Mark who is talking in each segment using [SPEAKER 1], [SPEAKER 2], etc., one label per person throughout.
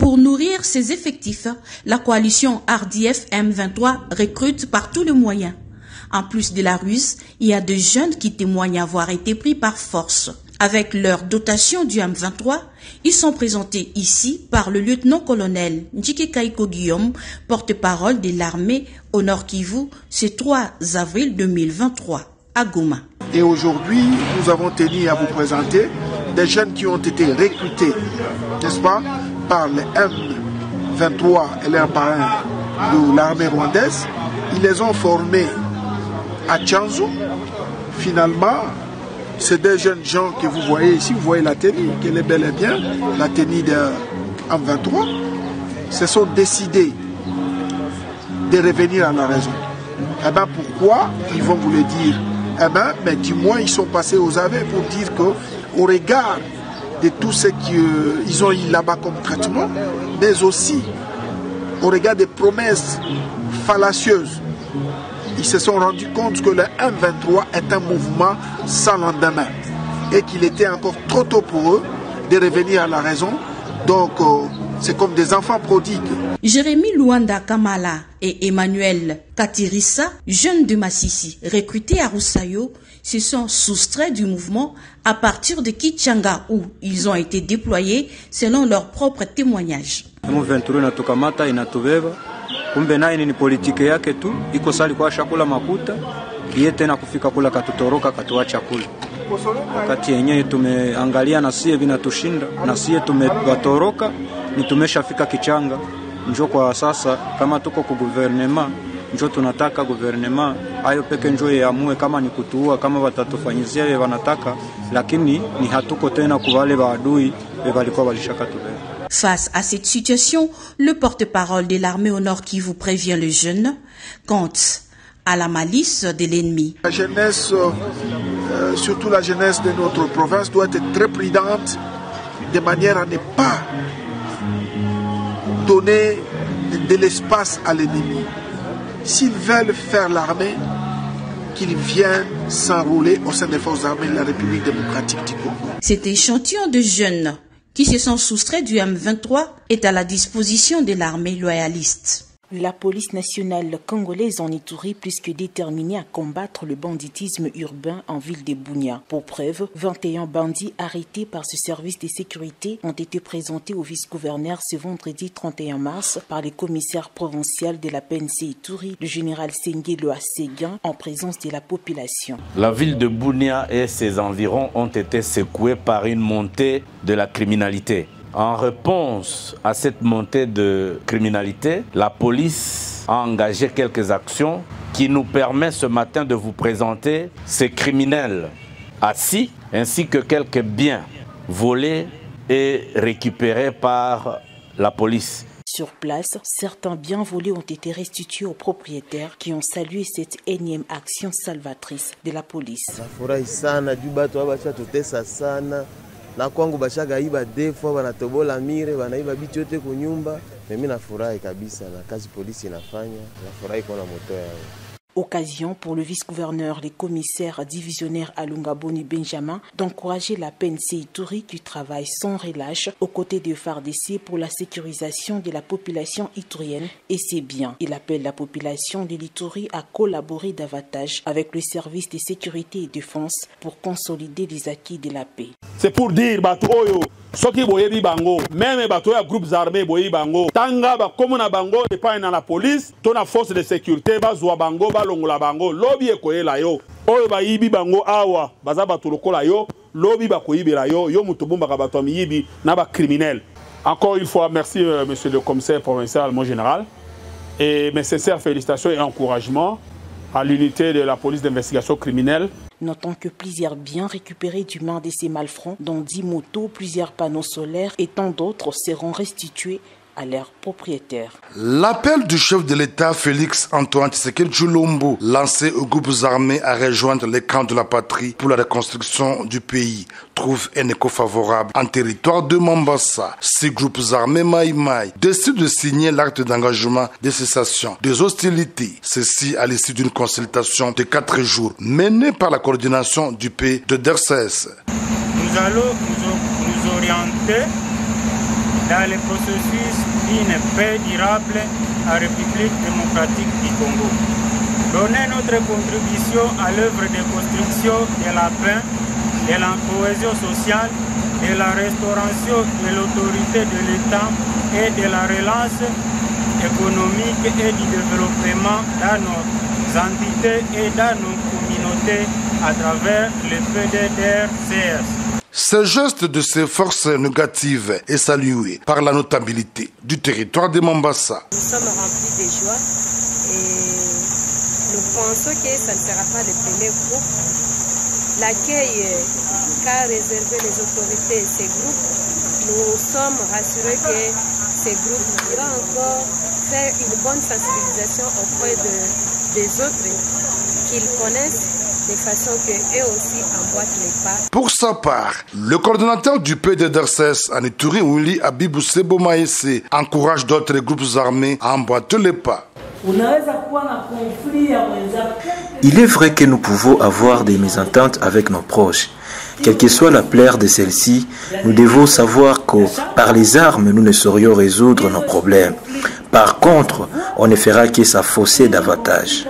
[SPEAKER 1] Pour nourrir ses effectifs, la coalition RDF M23 recrute par tous les moyens. En plus de la ruse, il y a des jeunes qui témoignent avoir été pris par force. Avec leur dotation du M23, ils sont présentés ici par le lieutenant-colonel Ndjike Kaiko Guillaume, porte-parole de l'armée au Nord Kivu, ce 3 avril 2023 à Goma.
[SPEAKER 2] Et aujourd'hui, nous avons tenu à vous présenter des jeunes qui ont été recrutés, n'est-ce pas, par le M23 et leurs parrains de l'armée rwandaise. Ils les ont formés à Tchanzu. Finalement, c'est des jeunes gens que vous voyez ici, vous voyez la tenue, qu'elle est bel et bien, la tenue de M23, se sont décidés de revenir à la raison. Eh bien, pourquoi? Ils vont vous le dire. Eh bien, mais du moins, ils sont passés aux aveux pour dire qu'au regard de tout ce qu'ils ont eu là-bas comme traitement, mais aussi au regard des promesses fallacieuses, ils se sont rendus compte que le M23 est un mouvement sans lendemain et qu'il était encore trop tôt pour eux de revenir à la raison. Donc, c'est comme des enfants prodigues.
[SPEAKER 1] Jérémy Luanda Kamala et Emmanuel Katirissa, jeunes de Massissi, recrutés à Roussayo, se sont soustraits du mouvement à partir de Kichanga où ils ont été déployés selon leurs propres témoignages.
[SPEAKER 3] Kumbe naye ni politike yake tu, iko sali kwa chakula makuta, kiye tena kufika kula katutoroka katuacha kula. Wakati yenyewe tumeangalia na sie vinatushinda, na sie tumewatoroka, ni tumeshafika Kichanga. Njoo kwa sasa kama tuko ku gouvernement, njoo tunataka gouvernement ayo peke njoo yaamue kama ni kutuua, kama watatufanyizia wale wanataka, lakini ni hatuko tena kwa wale waadui walikuwa walishakatubeba.
[SPEAKER 1] Face à cette situation, le porte-parole de l'armée au Nord Kivu prévient les jeunes quant à la malice de l'ennemi.
[SPEAKER 2] La jeunesse, surtout la jeunesse de notre province, doit être très prudente de manière à ne pas donner de l'espace à l'ennemi. S'ils veulent faire l'armée, qu'ils viennent s'enrôler au sein des forces armées de la République démocratique du Congo.
[SPEAKER 1] Cet échantillon de jeunes qui se sont soustraits du M23 est à la disposition de l'armée loyaliste.
[SPEAKER 4] La police nationale congolaise en Ituri plus que déterminée à combattre le banditisme urbain en ville de Bunia. Pour preuve, 21 bandits arrêtés par ce service de sécurité ont été présentés au vice-gouverneur ce vendredi 31 mars par le commissaire provincial de la PNC Ituri, le général Sengelo Asseguin, en présence de la population.
[SPEAKER 5] La ville de Bunia et ses environs ont été secoués par une montée de la criminalité. En réponse à cette montée de criminalité, la police a engagé quelques actions qui nous permettent ce matin de vous présenter ces criminels assis ainsi que quelques biens volés et récupérés par la police.
[SPEAKER 4] Sur place, certains biens volés ont été restitués aux propriétaires qui ont salué cette énième action salvatrice de la police.
[SPEAKER 6] Na kwangu bashaga iba defo wanatobola mire wanaiba bitu yote kunyumba, mimi nafurahi kabisa na kazi polisi inafanya, nafurahi kuona moto yao.
[SPEAKER 4] Occasion pour le vice-gouverneur, les commissaires divisionnaires Alunga Boni Benjamin d'encourager la PNC Ituri qui travaille sans relâche aux côtés de FARDC pour la sécurisation de la population iturienne et c'est bien. Il appelle la population de l'Ituri à collaborer davantage avec le service de sécurité et défense pour consolider les acquis de la paix.
[SPEAKER 7] C'est pour dire bato oyo soki boyebi bango même bato ya groupes armés boyebi bango tanga ba komona bango epai na la police to na force de sécurité bazwa bango balongola bango lobi ekoyela yo oyo bayibi bango awa baza bato lokola yo lobi bakoyibela yo yo mutu bombaka bato miyibi na ba criminel. Encore une fois merci monsieur le commissaire provincial mon général et mes sincères félicitations et encouragements à l'unité de la police d'investigation criminelle.
[SPEAKER 4] Notons que plusieurs biens récupérés du main de ces malfrats, dont 10 motos, plusieurs panneaux solaires et tant d'autres seront restitués à leurs propriétaires.
[SPEAKER 8] L'appel du chef de l'État Félix Antoine Tshisekedi Tshilombo lancé aux groupes armés à rejoindre les camps de la patrie pour la reconstruction du pays trouve un écho favorable en territoire de Mombasa. Ces groupes armés Maï-Maï décident de signer l'acte d'engagement de cessation des hostilités. Ceci à l'issue d'une consultation de 4 jours menée par la coordination du pays de DRCS.
[SPEAKER 9] Nous allons nous orienter dans le processus d'une paix durable en République démocratique du Congo. Donner notre contribution à l'œuvre de construction de la paix, de la cohésion sociale, de la restauration de l'autorité de l'État et de la relance économique et du développement dans nos entités et dans nos communautés à travers le PDDR-CS.
[SPEAKER 8] Ce geste de ces forces négatives est salué par la notabilité du territoire de Mombasa.
[SPEAKER 10] Nous sommes remplis de joie et nous pensons que ça ne sera pas le premier groupe. L'accueil qu'a réservé les autorités de ces groupes, nous sommes rassurés que ces groupes iront encore faire une bonne sensibilisation auprès des autres qu'ils connaissent, de façon qu'eux aussi emboîtent les pas.
[SPEAKER 8] Pour sa part, le coordonnateur du PDDR-CS en Ituri, Willy Abibou Sebo Maese, encourage d'autres groupes armés à emboîter les pas.
[SPEAKER 11] Il est vrai que nous pouvons avoir des mésententes avec nos proches. Quelle que soit la plaie de celle-ci, nous devons savoir que par les armes, nous ne saurions résoudre nos problèmes. Par contre, on ne fera que s'affausser davantage.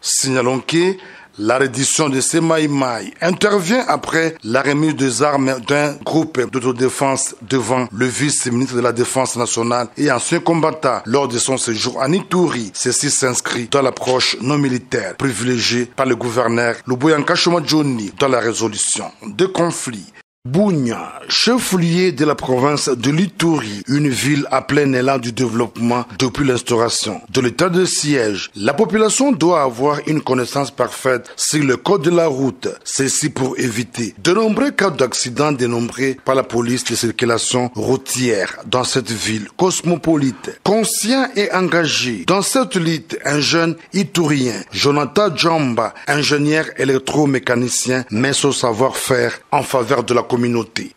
[SPEAKER 8] Signalons que la reddition de ces maïmaï intervient après la remise des armes d'un groupe d'autodéfense devant le vice-ministre de la Défense nationale et ancien combattant lors de son séjour en Ituri. Ceci s'inscrit dans l'approche non militaire privilégiée par le gouverneur Luboyanka Choma-Johnny dans la résolution de conflits. Bunia, chef-lieu de la province de l'Ituri, une ville à plein élan du développement depuis l'instauration de l'état de siège. La population doit avoir une connaissance parfaite sur le code de la route. Ceci pour éviter de nombreux cas d'accidents dénombrés par la police de circulation routière dans cette ville cosmopolite. Conscient et engagé dans cette lutte, un jeune Iturien, Jonathan Djamba, ingénieur électromécanicien, met son savoir-faire en faveur de la communauté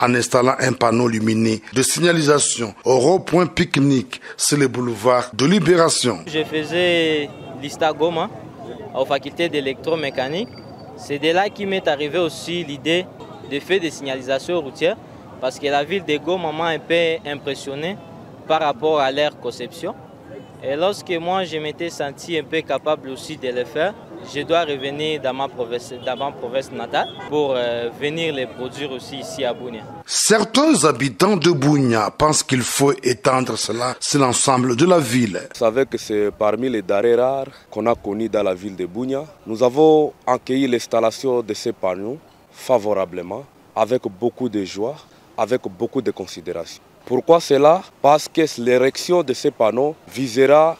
[SPEAKER 8] en installant un panneau lumineux de signalisation au rond-point pique-nique sur le boulevard de Libération.
[SPEAKER 12] Je faisais l'ISTA Goma aux facultés d'électromécanique. C'est de là qu'il m'est arrivé aussi l'idée de faire des signalisations routières parce que la ville de Goma m'a un peu impressionné par rapport à leur conception. Et lorsque moi je m'étais senti un peu capable aussi de le faire, je dois revenir dans ma province natale pour venir les produire aussi ici à Bunia.
[SPEAKER 8] Certains habitants de Bunia pensent qu'il faut étendre cela sur l'ensemble de la ville.
[SPEAKER 13] Vous savez que c'est parmi les denrées rares qu'on a connues dans la ville de Bunia. Nous avons accueilli l'installation de ces panneaux favorablement, avec beaucoup de joie, avec beaucoup de considération. Pourquoi cela? Parce que l'érection de ces panneaux visera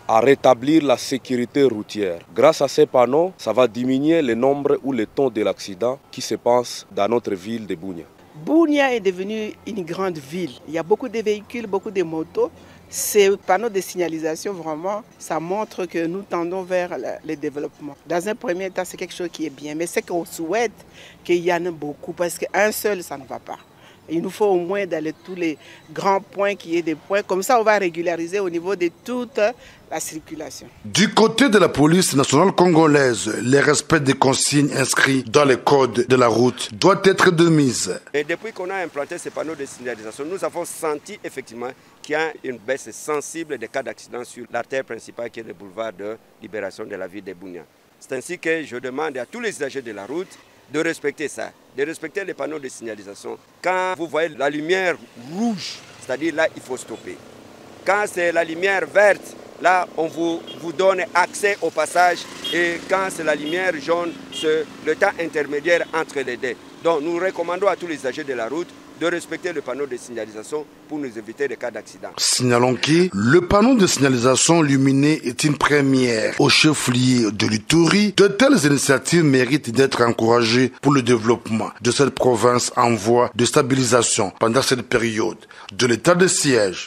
[SPEAKER 13] à rétablir la sécurité routière. Grâce à ces panneaux, ça va diminuer le nombre ou le taux de l'accident qui se passe dans notre ville de Bunia.
[SPEAKER 14] Bunia est devenue une grande ville. Il y a beaucoup de véhicules, beaucoup de motos. Ces panneaux de signalisation, vraiment, ça montre que nous tendons vers le développement. Dans un premier temps, c'est quelque chose qui est bien. Mais c'est qu'on souhaite qu'il y en ait beaucoup parce qu'un seul, ça ne va pas. Il nous faut au moins dans tous les grands points qu'il y ait des points. Comme ça, on va régulariser au niveau de toute la circulation.
[SPEAKER 8] Du côté de la police nationale congolaise, le respect des consignes inscrites dans le code de la route doit être de mise.
[SPEAKER 15] Et depuis qu'on a implanté ces panneaux de signalisation, nous avons senti effectivement qu'il y a une baisse sensible des cas d'accident sur l'artère principale qui est le boulevard de Libération de la ville de Bunia. C'est ainsi que je demande à tous les usagers de la route de respecter ça, de respecter les panneaux de signalisation. Quand vous voyez la lumière rouge, c'est-à-dire là, il faut stopper. Quand c'est la lumière verte, là, on vous donne accès au passage. Et quand c'est la lumière jaune, c'est le temps intermédiaire entre les deux. Donc, nous recommandons à tous les usagers de la route de respecter le panneau de signalisation pour nous éviter des cas d'accident.
[SPEAKER 8] Signalons que le panneau de signalisation lumineux est une première au chef-lieu de l'Ituri. De telles initiatives méritent d'être encouragées pour le développement de cette province en voie de stabilisation pendant cette période de l'état de siège.